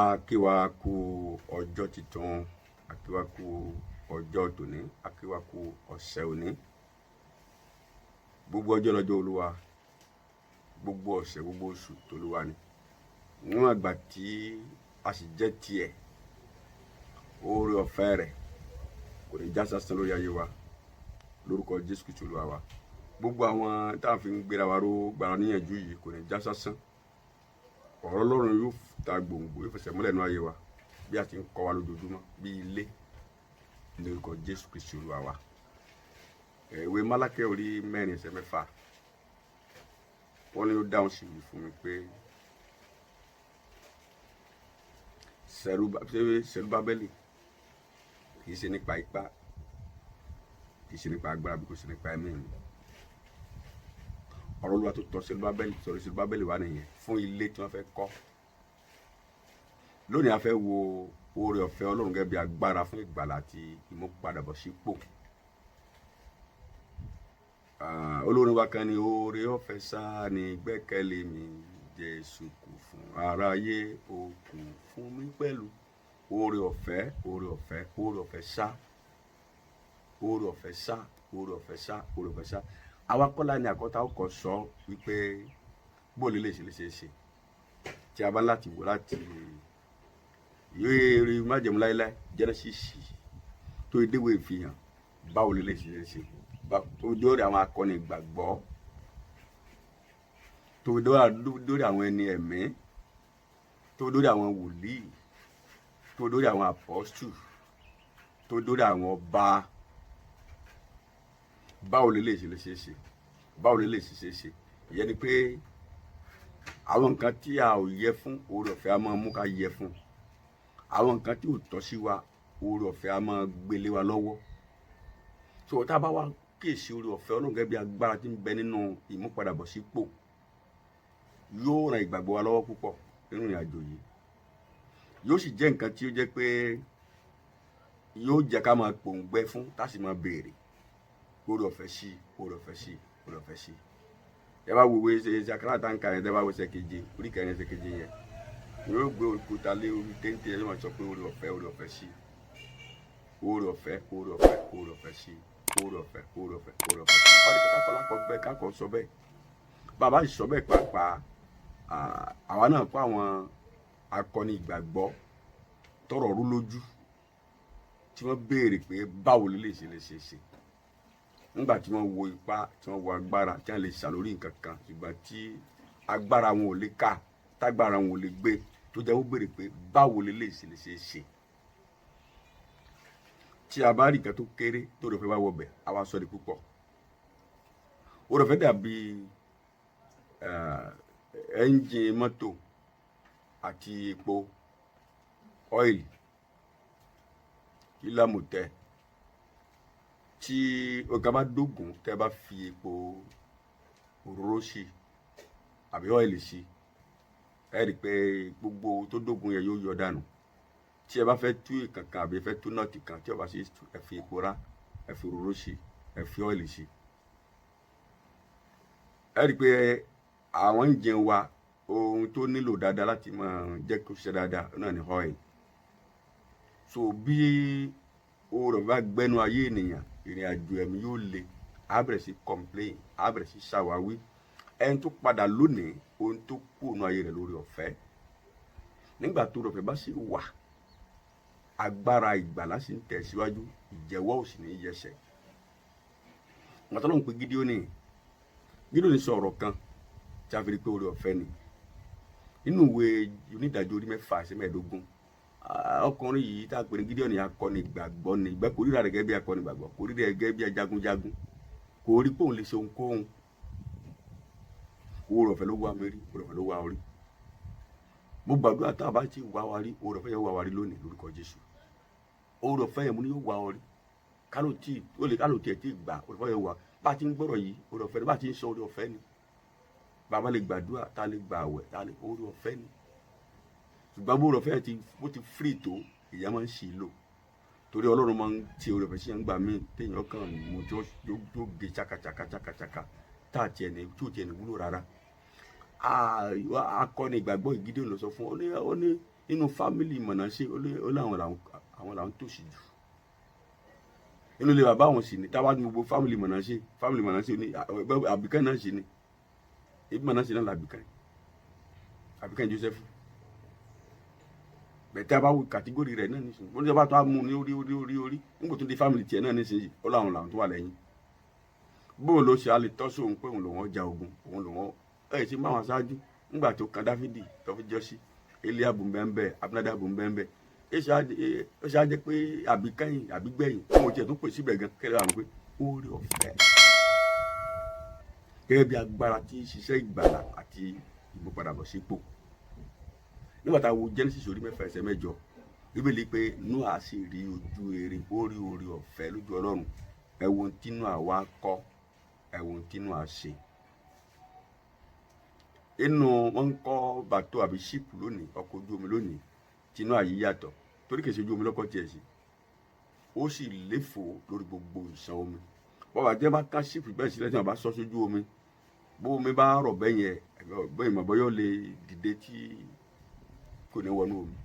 a kí wa kú ọjọ́ titun, a kí wa kú ọjọ́ tòní, a kí wa kú ọ̀sẹ̀ òní. Gbogbo ọjọ́ lọ́jọ́ Olúwa, gbogbo ọ̀sẹ̀, gbogbo oṣù t'Olúwa ni. Níwọ̀n ìgbà tí a sì jẹ́ tiẹ̀, oore ọ̀fẹ́ rẹ̀ kò ní já sásán lórí ayé wa lórúkọ Jésù Kristi Olúwa wa. Gbogbo àwọn tá a fi ń gbéra wa ró gbára níyànjú yìí kò ní já sásán. Ọ̀rọ̀ Ọlọ́run yóò ta gbòǹgbò, yóò fẹsẹ̀ múlẹ̀ nínú ayé wa bí a ti ń kọ́ wa lójoojúmọ́ bí ilé lórúkọ Jésù Kristi Olúwa wa. Ìwé Málákì orí 4 ẹsẹ̀ 6 wọ́n ní ó dáhùn sí mi fún mi pé Sẹ̀rúbábẹ́lì kì í ṣe nípa ipá, kì í ṣe nípa agbára, bí kò ṣe nípa ẹ̀mí mi. Ọ̀rọ̀ Olúwa tó tọ́ Sẹ̀rúbábẹ́lì wá nìyẹn fún ilé tí wọ́n fẹ́ kọ́. Lónìí a fẹ́ wo oore ọ̀fẹ́ Ọlọ́run gẹ́gẹ́ bí agbára fún ìgbàlà àti ìmúpadàbọ̀sípò. Olórin wa kan ní oore ọ̀fẹ́ sá ni gbẹ́kẹ̀lé mi, Jésù kú fún aráyé, ó kú fún mi pẹ̀lú. Oore ọ̀fẹ́, oore ọ̀fẹ́, oore ọ̀fẹ́ sá, oore ọ̀fẹ́ sá, oore ọ̀fẹ́ sá, oore ọ̀fẹ́ sá. Àwa kọ́lá ni àkọ́tà ọkọ̀ sọ wípé bóòlù lè ṣe tí a bá láti wò láti ìwé májẹ̀mú láíláí Genesis tó ìdíwé ìfihàn báwo lè ṣe tó dórí àwọn akọni ìgbàgbọ́, tó dórí àwọn ẹni ẹ̀mí, tó dórí àwọn wòlíì, tó dórí àwọn apọ́stù, tó dórí àwọn ọba. Báwo lè ṣe báwo lè ṣe ìyẹn ni pé àwọn nǹkan tí a ò yẹ fún, oore ọ̀fẹ́ a máa mú ká yẹ fún. Àwọn nǹkan tí ò tọ́ sí wa, oore ọ̀fẹ́ a máa gbélé wa lọ́wọ́. So tá a bá wá kíyèsí oore ọ̀fẹ́ Ọlọ́run gẹ́gẹ́ bí agbára tí ń bẹ nínú ìmúpadàbọ̀sípò, yóò ran ìgbàgbọ́ wa lọ́wọ́ púpọ̀ nínú ìrìn àjò yìí. Yóò sì jẹ́ nǹkan tí ó jẹ́ pé yóò jẹ́ ká máa pòǹgbẹ fún, tá a sì máa béèrè oore ọ̀fẹ́ sí, oore ọ̀fẹ́ sí, oore ọ̀fẹ́ sí. Ẹ bá wo ìwé Sákárà táǹkà yẹn, ẹ bá wo ẹsẹ̀ keje, orí kẹrin ẹsẹ̀ keje yẹn, yóò gbé òkúta lé orí téńté yẹn, yóò máa sọ pé oore ọ̀fẹ́ sí, oore ọ̀fẹ́, oore ọ̀fẹ́, oore ọ̀fẹ́ sí, oore ọ̀fẹ́, oore ọ̀fẹ́, oore ọ̀fẹ́ sí. Wọ́n ní kákọ́ lákọ̀ bẹ́ẹ̀, kákọ́ sọ bẹ́ẹ̀. Bàbá yìí sọ bẹ́ẹ̀ pàápàá àwa náà kó àwọn akọni ìgbàgbọ́ tọrọ rú lójú tí wọ́n béèrè pé báwo lè ṣe. Nígbà tí wọ́n wo ipá, tí wọ́n wo agbára, tí wọ́n lè ṣàlórí nǹkan kan, ṣùgbọ́n tí agbára wọn ò lè ká, tágbára wọn ò lè gbé, tó jẹ́ wọ́n béèrè pé báwo lè ṣe. Tí a bá rí nǹkan tó kéré tó rọ̀ fẹ́ wá wọbẹ̀, a wá sọ di púpọ̀. Ó rọ̀ fẹ́ dàbí ẹ́ńjìn mọ́tò àti epo ọ́ìlì kílámùtẹ́. Tí ọ̀gá bá dógùn, tẹ́ bá fi epo òróró sí àbí ọ́ìlì sí, ẹ rí i pé gbogbo tó dógùn yẹn yóò yọ dànù. Tí ẹ bá fẹ́ tú ìkankan àbí ẹ fẹ́ tú nọ́ọ̀tì kan, tí ẹ bá ṣe ẹ fi epo rá, ẹ fi òróró sí, ẹ fi ọ́ìlì sí. Ẹ rí i pé àwọn ẹ́ńjìn wa ohun tó nílò dáadáa láti máa jẹ́ kó ṣe dáadáa náà ni ọ́ìlì. So bí oore bá gbẹ́nu ayé ènìyàn, ìrìn àjò ẹ̀mí yóò le, á bẹ̀rẹ̀ sí complain, á bẹ̀rẹ̀ sí ṣàwáwí. Ẹni tó padà lónìí, ohun tó kù nínú ayé rẹ̀ lórí ọ̀fẹ́. Nígbà tó rọ̀fẹ́ bá sì wà, agbára ìgbàlà sì ń tẹ̀síwájú, ìjẹ́wọ́ ò sì ní yẹsẹ̀. Wọ́n tọ́lọ́ ń pe Gídíónì sọ ọ̀rọ̀ kan tí a fi rí pé oore ọ̀fẹ́ ni. Nínú ìwé Onídàájọ́ orí 6 sí 15, ọkùnrin yìí tá a pè ní Gídíónì akọni ìgbàgbọ́ ni. Ìgbà kò ríra rẹ̀ gẹ́gẹ́ bí akọni ìgbàgbọ́, kò ríra rẹ̀ gẹ́gẹ́ bí ajagunjagun, kò rí pé òun lè ṣe ohunkóhun. Oore ọ̀fẹ́ ló wá mi rí, oore ọ̀fẹ́ ló wá orí. Mo gbàdúrà tá a bá ti wá wa rí, oore ọ̀fẹ́ yẹn wá wa rí lónìí lórúkọ Jésù. Oore ọ̀fẹ́ yẹn mo ní yóò wá ọ rí. Kálò tí ẹ ti gbà, oore ọ̀fẹ́ yẹn wá. Bá a ti ń gbọ́rọ̀ yìí, oore ọ̀fẹ́ ni. Bá a ti ń sọ, oore ọ̀fẹ́ ni. Bàbá lè gbàdúrà, tá a lè gbà àwẹ̀, tá a lè, oore ọ̀fẹ́ ni. Ṣùgbọ́n oore ọ̀fẹ́ yẹn bó ti free tó, ìyá máa ń ṣì lò. Torí Ọlọ́run máa ń ti oore ọ̀fẹ́ sí yẹn gbà mí, téèyàn kàn mú tí yóò gé chakachaka tá a tiẹ̀ ní, tí ò tiẹ̀ ní wúlò rárá. Akọni ìgbàgbọ́ Gídíónì ló sọ fún ọ ní inú fámìlì Mọ̀nàṣe ó láwọn làwọn tòṣì jù inú ilé bàbá wọn sì ni táwa ní gbogbo fámìlì Mọ̀nàṣe ní àbíkẹ́ náà sì ni ebi Mọ̀nàṣe náà làbíkẹ́ Joseph bẹ̀tẹ́ bá wo kàtígórì rẹ̀ náà nísìnyí wọ́n ní sábà tó á mú ní orí nígbà tó di fámìlì tiẹ̀ náà nísìnyí ó láwọn làwọn tó wà lẹ́yìn bóun ló ṣe alẹ́ tọ́sí òun pé òun lòun ọjà ogun òun lòun ṣe ń bá wọn ṣáájú nígbà tó kan Dáfídì tó fi jọ sí Eliabu bẹ́ẹ̀ Abinadabu bẹ́ẹ̀ ó ṣe á jẹ́ pé àbígbẹ̀yìn òun tiẹ̀ tó pè síbẹ̀ gan kẹ́lẹ́ àwọn pé oore ọ̀fẹ́ gẹ́gẹ́ bí agbára tí ṣiṣẹ́ ìgbàlà àti ìmúpadàbọ̀sípò nígbà tá a wo Genesis orí 6 ẹsẹ̀ 8 Bíbélì pé Nóà sì rí ojú rere ó rí oore ọ̀fẹ́ lójú Ọlọ́run ẹ̀wọ̀n tí Nóà wá kọ́ ẹ̀wọ̀n tí Nóà ṣe inú wọn ń kọ́ bàtò àbí ṣíìpù lónìí ọkọ̀ ojú omi lónìí tí Nóà yìí yàtọ̀ torí kìí ṣe ojú omi lọ́kọ̀ tiẹ̀ sí ó sì léfò lórí gbogbo ìṣàn omi bọ́ba jẹ́ bá ká ṣíìpù bẹ́ẹ̀ sílẹ̀ tí wọ́n bá sọ sójú omi bó omi bá rọ̀ bẹ́yẹn bẹ́ẹ̀ mọ̀ bọ́yọ̀ lè dìde tí kò ní wọnú omi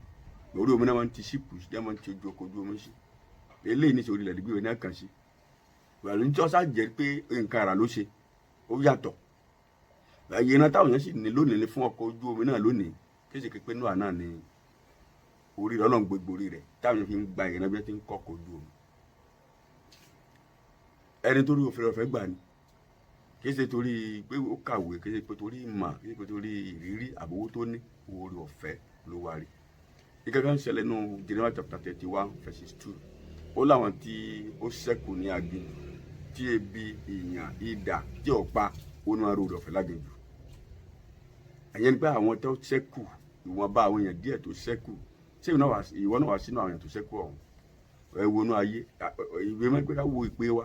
lórí omi náà máa ń ti ṣíìpù sí náà máa ń ti ojú ọkọ̀ ojú omi sí eléyìí ní sórí ilẹ̀ dìgbò ní àkànṣe pẹ̀lú ní tọ́sà jẹ́ pé nǹkan ara ló ṣe ó yàtọ̀ àyè iná táwọn yẹn sì ní lónìí fún ọkọ̀ ojú omi náà lónìí kí ṣe pé Nóà náà ní orí rẹ̀ Ọlọ́run gbogbo orí rẹ̀ táwọn yẹn fi ń gba ìrìnà bí wọ́n ti ń kọ́ ọkọ̀ ojú omi ẹni tó rí òfin ọ̀fẹ́ gbà ní kì í ṣe torí pé ó kàwé kì í ṣe pé torí ìmọ̀ kì í ṣe pé torí ìrírí àbówó tó ní orí ọ̀fẹ́ ló wá rí ìkankan ṣẹlẹ̀ nínú Jeremiah chapter 31 verses 2 ó láwọn tí ó ṣẹ́kù ní aginjù tí ebi ìyàn idà tí ọ̀pá onú ara orí ọ̀fẹ́ láginjù àyẹn pé àwọn tó ṣẹ́kù ìwọ̀nba àwọn èèyàn díẹ̀ tó ṣẹ́kù ṣé ìwọ náà wà sínú àwọn èèyàn tó ṣẹ́kù ọ̀hún ẹ wo inú ayé ìwé máa ń pẹ́ ká wo ìpè wa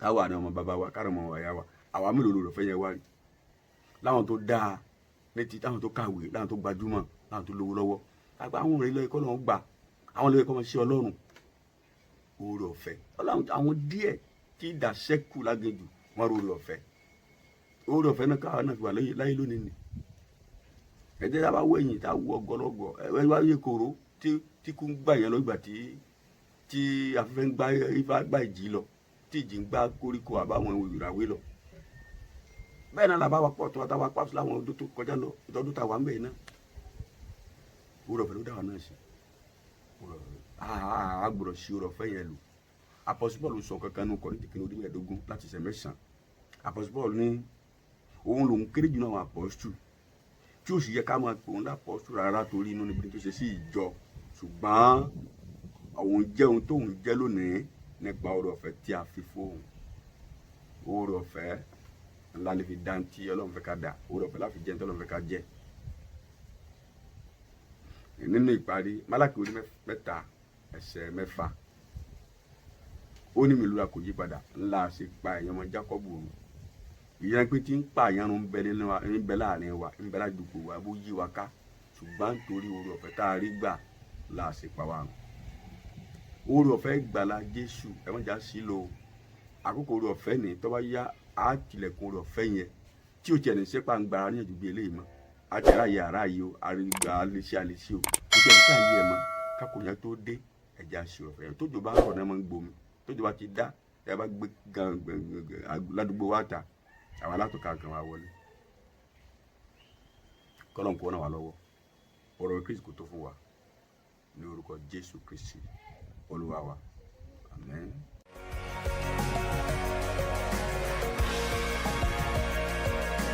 ká wà ní ọmọ bàbá wa ká ràn ọmọ wàyà wa àwa mélòó lórí ọ̀fẹ́ yẹn wá rí láwọn tó dáa létí táwọn tó kàwé láwọn tó gbajúmọ̀ láwọn tó lówó lọ́wọ́ àgbà àwọn òrè lọ́ọ́ ikọ́ lọ́wọ́ gbà àwọn lọ́ọ́ ikọ́ máa ṣe Ọlọ́run oore ọ̀fẹ́ àwọn díẹ̀ tí ìdá ṣẹ́kù láginjù wọn rí oore ọ̀fẹ́ náà káwọn náà fi wà láyé lónìí ni ẹ̀jẹ̀ tá a bá wọ ẹ̀yìn tá a wọ ọgọlọgọ ẹ wá yé koro tí kò ń gbà yẹn lọ́gbà tí afẹ́fẹ́ ń gbá ìjì lọ tí ìjì ń gbá koríko àbáwọn ìràwé lọ bẹ́ẹ̀ náà làbá wa pọ̀ tó àtàwọn apáṣọ láwọn ọdún tó kọjá lọ ìtọ́jú tàwa ń bẹ̀ náà oore ọ̀fẹ́ ló dá wa náà sí agbọ̀rọ̀ sí oore ọ̀fẹ́ yẹn lò Apostle Paul sọ kankan nù Kọ́ríńtì kìíní orí 15 láti ẹsẹ̀ 9 Apostle Paul ní òun lòun kéré jù náà àwọn apọ́stù tí ó sì yẹ ká máa pè òun lápọ́stù rárá torí inú níbi tó ṣe sí ìjọ ṣùgbọ́n òun jẹ́ ohun tóun jẹ́ lónìí nípa oore ọ̀fẹ́ tí a fi fóun oore ọ̀fẹ́ ńlá lè fi dáńtí Ọlọ́run fẹ́ ká dà oore ọ̀fẹ́ láfi jẹ́ ní Ọlọ́run fẹ́ ká jẹ́ nínú ìparí Málákì orí 3 ẹsẹ̀ 6 ó ní mi lura kò yí padà ńlá ṣe pa ẹ̀yàn ọmọ Jákọ́bù run ìyẹn pé tí ń pa àyàn ń bẹ láàrin wa ń bẹ ládùúgbò wa bó yí wa ká ṣùgbọ́n nítorí oore ọ̀fẹ́ tá a rí gbà là ṣe pa wa run oore ọ̀fẹ́ ìgbàlà Jésù ẹ má jà sí lò àkókò oore ọ̀fẹ́ ní tó bá yá á tilẹ̀kùn oore ọ̀fẹ́ yẹn tí o tiẹ̀ ní sẹ́pà ń gbára níyànjú bí eléyìí mọ́ àtẹ̀rà yẹ ara yìí o àrígbà àlèṣe o kò tiẹ̀ ní káyé ẹ̀ mọ́ kákòyà tó dé ẹ̀jẹ̀ àṣẹ ọ̀fẹ́ yẹn tójò bá rọ̀ náà máa ń gbomi tójò bá ti dá ẹ bá gbé ládùúgbò wa ta àwọn alátòkà kan wá wọlé kọ́lọ̀ ń kó náà wà lọ́wọ́ ọ̀rọ̀ Kristi kò tó fún wa ní orúkọ Jésù Kristi Olúwa wa àmín.